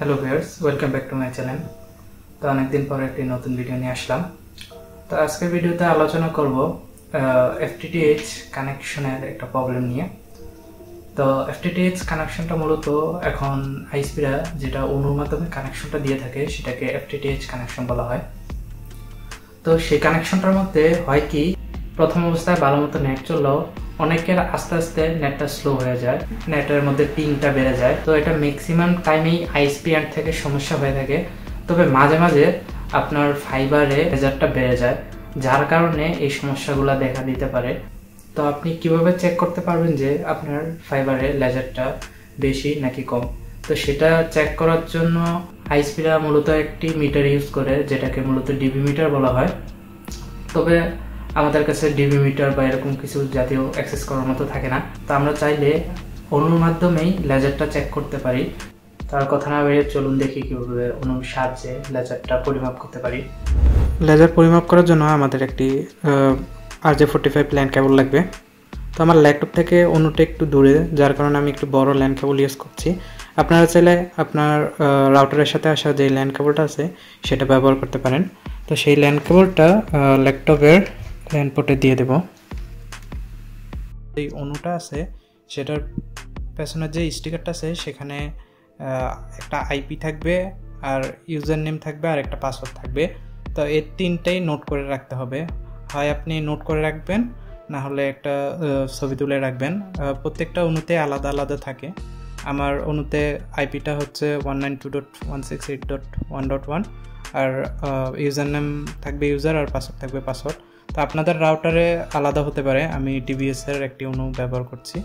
Hello viewers, welcome back to my channel. তো অনেকদিন পর একটি নতুন ভিডিও নিয়ে আসলাম। তো আজকের ভিডিওতে আলোচনা করব এফটিটিএইচ কানেকশনের একটা প্রবলেম নিয়ে। তো এফটিটিএইচ কানেকশনটা মূলত এখন আইএসপিরা যেটা অনুর মাধ্যমে কানেকশনটা দিয়ে থাকে সেটাকে এফটিটিএইচ কানেকশন বলা হয়। তো সেই কানেকশনটার মধ্যে হয় কি, প্রথম অবস্থায় ভালো মতো নেট চললেও অনেকের আস্তে আস্তে নেটটা স্লো হয়ে যায়, নেটের মধ্যে পিংটা বেড়ে যায়। তো এটা ম্যাক্সিমাম টাইমেই আইএসপি এন্ড থেকে সমস্যা হয়ে থাকে। তবে মাঝে মাঝে আপনার ফাইবারে রেজাল্টটা বেড়ে যায়, যার কারণে এই সমস্যাগুলো দেখা দিতে পারে। তো আপনি কিভাবে চেক করতে পারবেন যে আপনার ফাইবারে লেজারটা বেশি নাকি কম? তো সেটা চেক করার জন্য আইএসপিরা মূলত একটি মিটার ইউজ করে, যেটাকে মূলত ডিবি মিটার বলা হয়। তবে আমাদের কাছে ডিবি মিটার বা এরকম কিছু জাতীয় অ্যাক্সেস করার মতো থাকে না। তো আমরা চাইলে অনুর মাধ্যমেই লেজারটা চেক করতে পারি। তার কথা না বেরিয়ে চলুন দেখি কীভাবে অনুর সাহায্যে লেজারটা পরিমাপ করতে পারি। লেজার পরিমাপ করার জন্য আমাদের একটি RJ45 ল্যান্ড কেবল লাগবে। তো আমার ল্যাপটপ থেকে অনুটা একটু দূরে, যার কারণে আমি একটু বড় ল্যান্ড কেবল ইউজ করছি। আপনারা চাইলে আপনার রাউটারের সাথে আসা যে ল্যান্ড কেবলটা আছে সেটা ব্যবহার করতে পারেন। তো সেই ল্যান্ড কেবলটা ল্যাপটপের ল্যান্ড পোর্টে দিয়ে দেব। এই অনুটা আছে সেটার পেছনের যে স্টিকারটা আছে সেখানে একটা আইপি থাকবে, আর ইউজার নেম থাকবে, আর একটা পাসওয়ার্ড থাকবে। তো এই তিনটাই নোট করে রাখতে হবে। হয় আপনি নোট করে রাখবেন, না হলে একটা ছবি তুলে রাখবেন। প্রত্যেকটা অনুতে আলাদা আলাদা থাকে। আমার অনুতে আইপিটা হচ্ছে 192.168.1.1, আর ইউজার নেম থাকবে ইউজার, আর পাসওয়ার্ড থাকবে পাসওয়ার্ড। তো আপনাদের রাউটারে আলাদা হতে পারে। আমি টিবিএসের একটি অনু ব্যবহার করছি।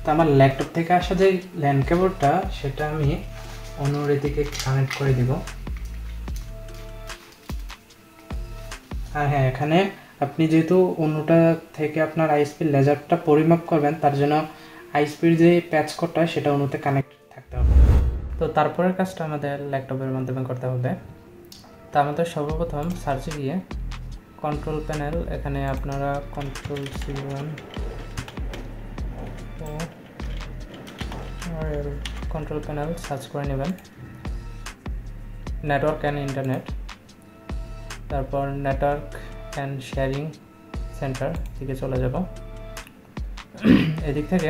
তো আমার ল্যাপটপ থেকে আসা যে ল্যান্ড কেবলটা সেটা আমি অনুর এদিকে কানেক্ট করে দিব। আর হ্যাঁ, এখানে আপনি যেহেতু অনুটা থেকে আপনার আইএসপির লেজারটা পরিমাপ করবেন, তার জন্য আইএসপির যে প্যাচ কোডটা সেটা অনুতে কানেক্ট থাকতে হবে। তো তারপরের কাজটা আমাদের ল্যাপটপের মাধ্যমে করতে হবে। তো আমাদের সর্বপ্রথম সার্চে গিয়ে কন্ট্রোল প্যানেল, এখানে আপনারা control C1 control panel search করে নেবেন। নেটওয়ার্ক অ্যান্ড ইন্টারনেট, তারপর নেটওয়ার্ক অ্যান্ড শেয়ারিং সেন্টার দিকে চলে যাব। এদিক থেকে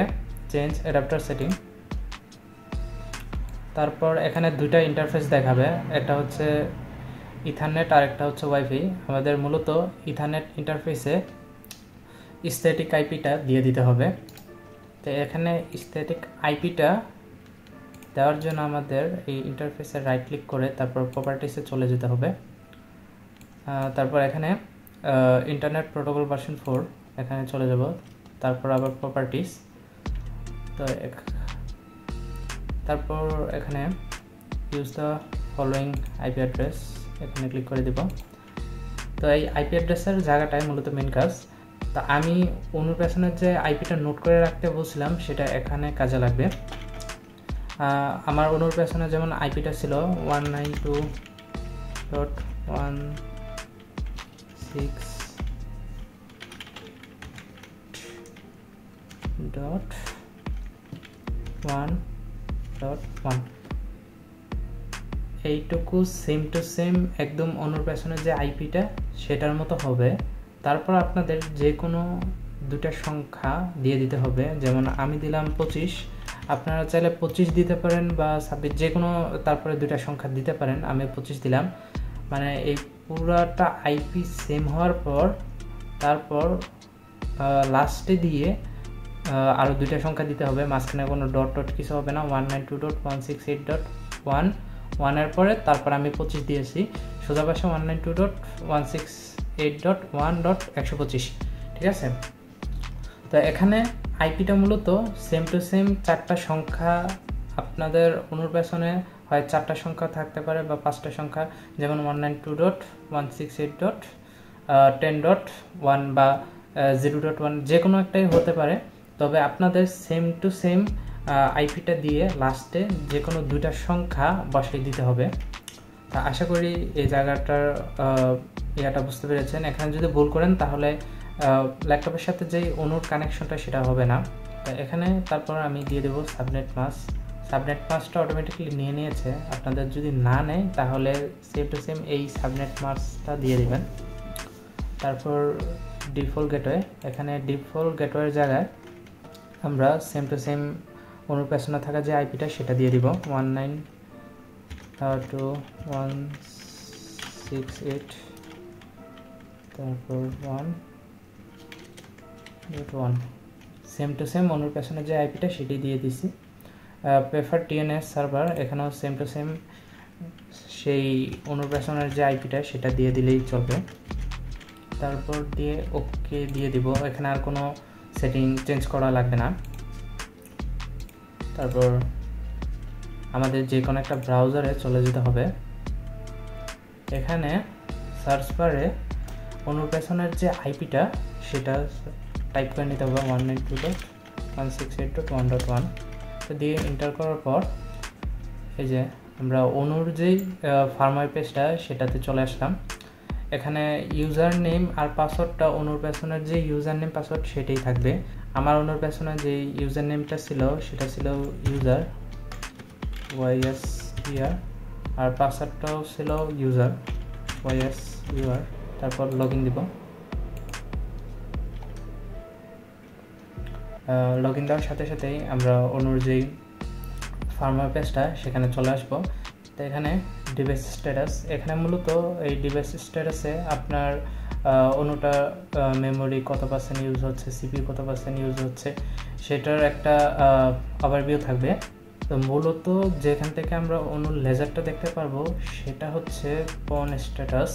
চেঞ্জ অ্যাডাপ্টার সেটিং। তারপর এখানে দুইটা ইন্টারফেস দেখাবে, একটা হচ্ছে ইথারনেট আর একটা হচ্ছে ওয়াইফাই। আমাদের মূলত ইথারনেট ইন্টারফেসে স্ট্যাটিক আইপিটা দিয়ে দিতে হবে। তো এখানে স্ট্যাটিক আইপিটা দেওয়ার জন্য আমাদের এই ইন্টারফেসে রাইট ক্লিক করে তারপর প্রপার্টিসে চলে যেতে হবে। তারপর এখানে ইন্টারনেট প্রোটোকল ভার্সন 4 এখানে চলে যাব। তারপর আবার প্রপার্টিস। তো তারপর এখানে use the following IP address, এখানে ক্লিক করে দেব। তো এই আইপি অ্যাড্রেসের জায়গাটাই মূলত মেন কাজ। তা আমি অনুর পেছনের যে আইপিটা নোট করে রাখতে বলছিলাম সেটা এখানে কাজে লাগবে। আমার অনুর পেছনে যেমন আইপিটা ছিল 192.168.1.1, এইটুকু সেম টু সেম একদম অনুর পেছনের যে আইপিটা সেটার মতো হবে। তারপর আপনাদের যে কোনো দুটা সংখ্যা দিয়ে দিতে হবে। যেমন আমি দিলাম 25, আপনারা চাইলে 25 দিতে পারেন বা 26, যে কোনো তারপরে দুটা সংখ্যা দিতে পারেন। আমি 25 দিলাম। মানে এই পুরাটা আইপি সেম হওয়ার পর তারপর লাস্টে দিয়ে আরও দুইটা সংখ্যা দিতে হবে। মাঝখানে কোনো ডট ডট কিছু হবে না। 192.168.1.1 এর পরে তারপর আমি 25 দিয়েছি। সোজা পাশে 192.168.1.125, ঠিক আছে? তো এখানে আইপিটা মূলত সেম টু সেম চারটা সংখ্যা। আপনাদের অনুর পেছনে হয় চারটা সংখ্যা থাকতে পারে বা পাঁচটা সংখ্যা, যেমন 192.168.10.1 বা 0.1, যে কোনো একটাই হতে পারে। তবে আপনাদের সেম টু সেম আইপিটা দিয়ে লাস্টে যে কোনো দুইটা সংখ্যা বসাই দিতে হবে। তা আশা করি এই জায়গাটার ইয়াটা বুঝতে পেরেছেন। এখানে যদি ভুল করেন তাহলে ল্যাপটপের সাথে যেই অনুর কানেকশনটা সেটা হবে না। এখানে তারপর আমি দিয়ে দেবো সাবনেট মাস্ক। সাবনেট মাস্কটা অটোমেটিক্যালি নিয়ে নিয়েছে। আপনাদের যদি না নেয় তাহলে সেম টু সেম এই সাবনেট মাস্কটা দিয়ে দিবেন। তারপর ডিফল্ট গেটওয়ে, এখানে ডিফল্ট গেটওয়ের জায়গায় আমরা সেম টু সেম অনুর পেছনে থাকা যে আইপিটা সেটা দিয়ে দিব 19.2.168, তারপর 1.1 সেম টু সেম অনুর পেছনে যে আইপিটা সেটি দিয়ে দিছি। প্রেফার টিএনএস সার্ভার, এখানেও সেম টু সেম সেই অনুর পেছনের যে আইপিটা সেটা দিয়ে দিলেই চলবে। তারপর দিয়ে ওকে দিয়ে দিব, এখানে আর কোনো সেটিং চেঞ্জ করা লাগবে না। তারপর আমাদের যে কোনো একটা ব্রাউজারে চলে যেতে হবে। এখানে সার্চ বারে অনুর পেছনের যে আইপিটা সেটা টাইপ করে নিতে হবে 192.168.1.1। তো দিয়ে এন্টার করার পর এই যে আমরা অনুর যেই ফার্মওয়্যার পেজটা সেটাতে চলে আসলাম। এখানে ইউজার নেম আর পাসওয়ার্ডটা অনুর পেছনের যে ইউজার নেম পাসওয়ার্ড সেটাই থাকবে। আমার অনুর পেছনে যে ইউজার নেমটা ছিল সেটা ছিল ইউজার YSUR, আর পাসওয়ার্ডটাও ছিল ইউজার YSUR। তারপর লগ ইন দিব। লগ ইন দেওয়ার সাথে সাথেই আমরা অনুর যেই ফার্মওয়্যার পেজটা সেখানে চলে আসবো। তো এখানে ডিভাইস স্ট্যাটাস, এখানে মূলত এই ডিভাইস স্ট্যাটাসে আপনার অনুটা মেমোরি কত % ইউজ হচ্ছে, সিপিইউ কত % ইউজ হচ্ছে সেটার একটা ওভারভিউ থাকবে। তো মূলত যেখান থেকে আমরা অনুর লেজারটা দেখতে পারবো সেটা হচ্ছে পন স্ট্যাটাস।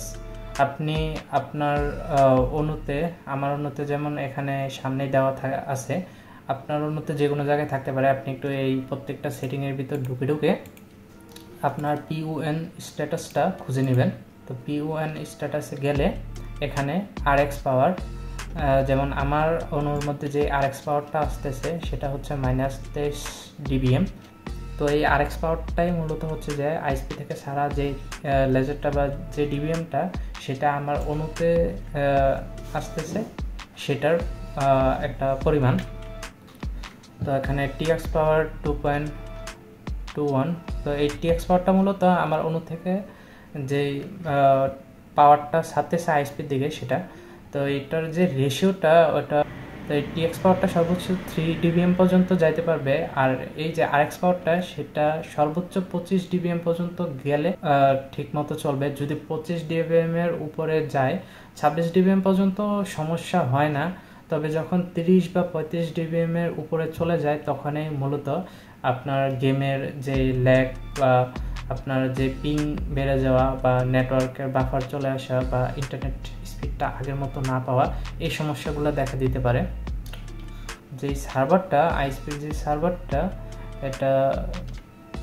আপনি আপনার অনুতে, আমার অনুতে যেমন এখানে সামনে দেওয়া আছে, আপনার অনুতে যে কোনো জায়গায় থাকতে পারে। আপনি একটু এই প্রত্যেকটা সেটিংয়ের ভিতর ঢুকে আপনার PON স্ট্যাটাসটা খুঁজে নেবেন। তো PON স্ট্যাটাসে গেলে এখানে RX পাওয়ার, যেমন আমার অনুর মধ্যে যে RX পাওয়ারটা আসতেছে সেটা হচ্ছে -23 dBm। তো এই RX পাওয়ারটাই মূলত হচ্ছে যে ISP থেকে ছাড়া যে লেজারটা বা যে ডিবিএমটা সেটা আমার অনুতে আসতেছে সেটার একটা পরিমাণ। তো এখানে TX পাওয়ার 2.21। তো এই TX পাওয়ারটা মূলত আমার অনু থেকে যেই পাওয়ারটা ছাড়তেছে আইএসপির দিকে সেটা। তো এটার যে রেশিওটা ওটা, তো এই TX পাওয়ারটা সর্বোচ্চ 3 dBm পর্যন্ত যাইতে পারবে। আর এই যে RX পাওয়ারটা সেটা সর্বোচ্চ 25 dBm পর্যন্ত গেলে ঠিক মতো চলবে। যদি 25 dBm এর উপরে যায়, 26 dBm পর্যন্ত সমস্যা হয় না। তবে যখন 30 বা 35 dBm এর উপরে চলে যায় তখনই মূলত আপনার গেমের যে ল্যাগ বা আপনার যে পিং বেড়ে যাওয়া বা নেটওয়ার্কের বাফার চলে আসা বা ইন্টারনেট স্পিডটা আগের মতো না পাওয়া, এই সমস্যাগুলো দেখা দিতে পারে। যেই সার্ভারটা আইএসপির যে সার্ভারটা এটা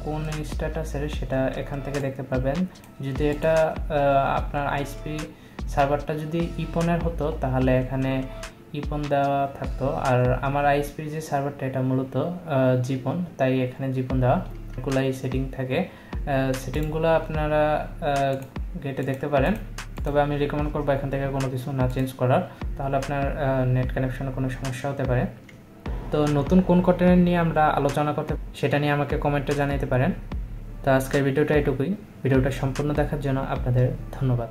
কোন স্ট্যাটাসের সেটা এখান থেকে দেখতে পাবেন। যদি এটা আপনার আইএসপি সার্ভারটা যদি ইপনের হতো তাহলে এখানে ইপন দেওয়া থাকতো। আর আমার আইএসপির যে সার্ভারটা এটা মূলত জিপন, তাই এখানে জিপন দেওয়া। এগুলাই সেটিং থাকে, সেটিংগুলো আপনারা গেটে দেখতে পারেন। তবে আমি রেকমেন্ড করবো এখান থেকে কোনো কিছু না চেঞ্জ করার, তাহলে আপনার নেট কানেকশনে কোনো সমস্যা হতে পারে। তো নতুন কোন কন্টেন্ট নিয়ে আমরা আলোচনা করতে সেটা নিয়ে আমাকে কমেন্টে জানাতে পারেন। তো আজকের ভিডিওটা এটুকুই। ভিডিওটা সম্পূর্ণ দেখার জন্য আপনাদের ধন্যবাদ।